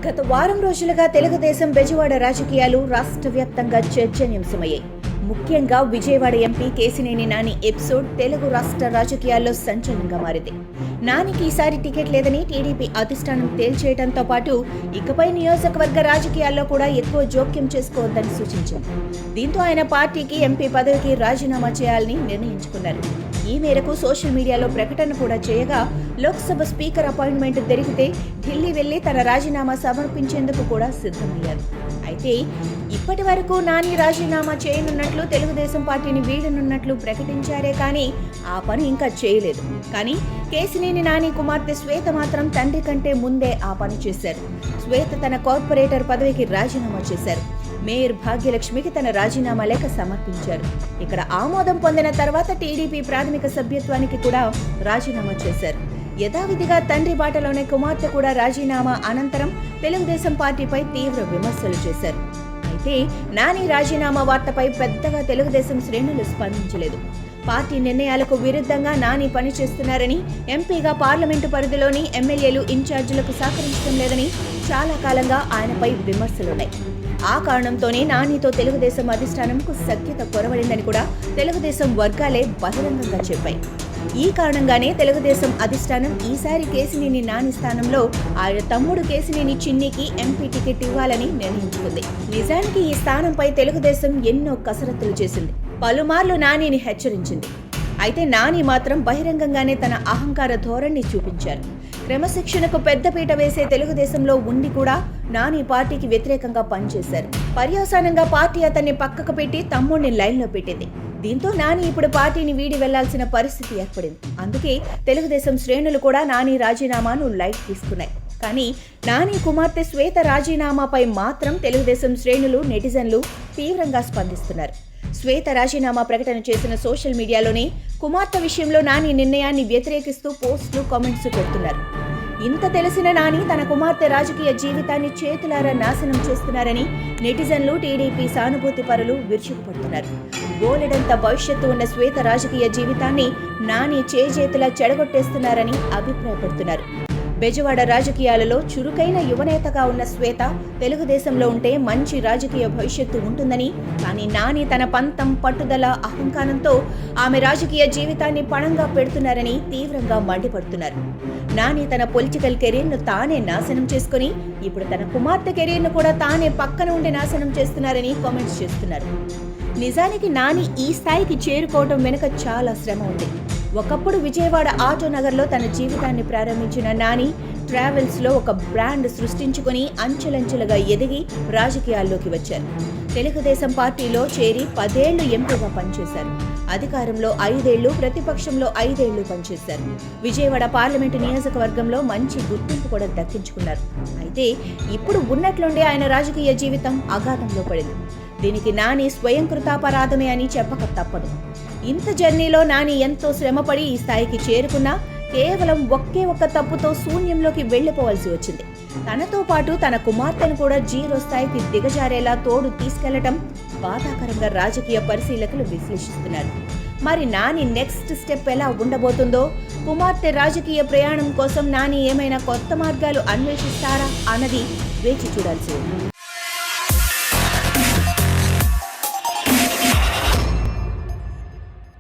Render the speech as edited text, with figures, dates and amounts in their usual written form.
గత వారం రోజులుగా తెలుగుదేశం బెజవాడ రాజకీయాలు రాష్ట్ర వ్యాప్తంగా చర్చనీయాంశమయ్యాయి. ముఖ్యంగా విజయవాడ ఎంపీ కేశినేని నాని ఎపిసోడ్ తెలుగు రాష్ట్ర రాజకీయాల్లో సంచలనంగా మారింది. నానికి ఈసారి టికెట్ లేదని టీడీపీ అధిష్టానం తేల్చేయడంతో పాటు ఇకపై నియోజకవర్గ రాజకీయాల్లో కూడా ఎక్కువ జోక్యం చేసుకోవద్దని సూచించింది. దీంతో ఆయన పార్టీకి ఎంపీ పదవికి రాజీనామా చేయాలని నిర్ణయించుకున్నారు. ఈ మేరకు సోషల్ మీడియాలో ప్రకటన కూడా చేయగా, లోక్సభ స్పీకర్ అపాయింట్మెంట్ దొరికితే ఢిల్లీ వెళ్లి తన రాజీనామా సమర్పించేందుకు కూడా సిద్ధమయ్యారు. అయితే ఇప్పటి వరకు నాని రాజీనామా చేయనున్నట్లు, తెలుగుదేశం పార్టీని వీడనున్నట్లు ప్రకటించారే కానీ ఆ పని ఇంకా చేయలేదు. కానీ కేశినేని నాని కుమార్తె శ్వేత మాత్రం తండ్రి కంటే ముందే ఆ పని చేశారు. శ్వేత తన కార్పొరేటర్ పదవికి రాజీనామా చేశారు. మేయర్ భాగ్యలక్ష్మికి తన రాజీనామా లేఖ సమర్పించారు. ఇక్కడ ఆమోదం పొందిన తర్వాత టీడీపీ ప్రాథమిక సభ్యత్వానికి కూడా రాజీనామా చేశారు. యథావిధిగా తండ్రి బాటలోనే కుమార్తె కూడా రాజీనామా అనంతరం తెలుగుదేశం పార్టీపై తీవ్ర విమర్శలు చేశారు. అయితే నాని రాజీనామా వార్తపై పెద్దగా తెలుగుదేశం శ్రేణులు స్పందించలేదు. పార్టీ నిర్ణయాలకు విరుద్ధంగా నాని పనిచేస్తున్నారని, ఎంపీగా పార్లమెంటు పరిధిలోని ఎమ్మెల్యేలు ఇన్ఛార్జీలకు సహకరించడం లేదని చాలా కాలంగా ఆయనపై విమర్శలున్నాయి. ఆ కారణంతోనే నానితో తెలుగుదేశం అధిష్టానంకు సఖ్యత కొరవడిందని కూడా తెలుగుదేశం వర్గాలే బహిరంగంగా చెప్పాయి. ఈ కారణంగానే తెలుగుదేశం అధిష్టానం ఈసారి కేశినేని నాని స్థానంలో ఆయన తమ్ముడు కేశినేని చిన్నికి ఎంపీ టికెట్ ఇవ్వాలని నిర్ణయించుకుంది. నిజానికి ఈ స్థానంపై తెలుగుదేశం ఎన్నో కసరత్తులు చేసింది. పలుమార్లు నానిని హెచ్చరించింది. అయితే నాని మాత్రం బహిరంగంగానే తన అహంకార ధోరణి చూపించారు. క్రమశిక్షణకు పెద్దపీట వేసే తెలుగుదేశంలో ఉండి కూడా నాని పార్టీకి వ్యతిరేకంగా పనిచేశారు. పర్యవసానంగా పార్టీ అతన్ని పక్కకు పెట్టి తమ్ముడిని లైన్లో పెట్టింది. దీంతో నాని ఇప్పుడు పార్టీని వీడి వెళ్లాల్సిన పరిస్థితి ఏర్పడింది. అందుకే తెలుగుదేశం శ్రేణులు కూడా నాని రాజీనామాను లైట్ తీసుకున్నాయి. కానీ నాని కుమార్తె శ్వేత రాజీనామాపై మాత్రం తెలుగుదేశం శ్రేణులు, నెటిజన్లు తీవ్రంగా స్పందిస్తున్నారు. శ్వేత రాజీనామా ప్రకటన చేసిన సోషల్ మీడియాలోనే కుమార్తె విషయంలో నాని నిర్ణయాన్ని వ్యతిరేకిస్తూ పోస్టులు, కామెంట్స్ పెడుతున్నారు. ఇంత తెలిసిన నాని తన కుమార్తె రాజకీయ జీవితాన్ని చేతులారా నాశనం చేస్తున్నారని నెటిజన్లు, టీడీపీ సానుభూతి పరులు విరుచుకుపడుతున్నారు. బోలెడంత భవిష్యత్తు ఉన్న శ్వేత రాజకీయ జీవితాన్ని నాని చేజేతులా చెడగొట్టేస్తున్నారని అభిప్రాయపడుతున్నారు. బెజవాడ రాజకీయాలలో చురుకైన యువనేతగా ఉన్న శ్వేత తెలుగుదేశంలో ఉంటే మంచి రాజకీయ భవిష్యత్తు ఉంటుందని, కానీ నాని తన పంతం, పట్టుదల, అహంకారంతో ఆమె రాజకీయ జీవితాన్ని పణంగా పెడుతున్నారని తీవ్రంగా మండిపడుతున్నారు. నాని తన పొలిటికల్ కెరీర్ను తానే నాశనం చేసుకుని ఇప్పుడు తన కుమార్తె కెరీర్ను కూడా తానే పక్కన ఉండి నాశనం చేస్తున్నారని కామెంట్స్ చేస్తున్నారు. నిజానికి నాని ఈ స్థాయికి చేరుకోవడం వెనుక చాలా శ్రమ ఉంది. ఒకప్పుడు విజయవాడ ఆటో నగర్లో తన జీవితాన్ని ప్రారంభించిన నాని ట్రావెల్స్లో ఒక బ్రాండ్ సృష్టించుకుని అంచెలంచెలుగా ఎదిగి రాజకీయాల్లోకి వచ్చారు. తెలుగుదేశం పార్టీలో చేరి 10 ఏళ్లు ఎంపీగా పనిచేశారు. అధికారంలో 5 ఏళ్లు, ప్రతిపక్షంలో 5 ఏళ్లు పనిచేశారు. విజయవాడ పార్లమెంటు నియోజకవర్గంలో మంచి గుర్తింపు కూడా దక్కించుకున్నారు. అయితే ఇప్పుడు ఉన్నట్లుండే ఆయన రాజకీయ జీవితం అగాధంలో పడింది. దీనికి నాని స్వయం కృతాపరాధమే అని చెప్పక తప్పదు. ఇంత జర్నీలో నాని ఎంతో శ్రమపడి ఈ స్థాయికి చేరుకున్నా కేవలం ఒకే ఒక్క తప్పుతో శూన్యంలోకి వెళ్లిపోవాల్సి వచ్చింది. తనతో పాటు తన కుమార్తెను కూడా జీరో స్థాయికి దిగజారేలా తోడు తీసుకెళ్లటం బాధాకరంగా రాజకీయ పరిశీలకులు విశ్లేషిస్తున్నారు. మరి నాని నెక్స్ట్ స్టెప్ ఎలా ఉండబోతుందో, కుమార్తె రాజకీయ ప్రయాణం కోసం నాని ఏమైనా కొత్త మార్గాలు అన్వేషిస్తారా అన్నది వేచి చూడాల్సి ఉంది.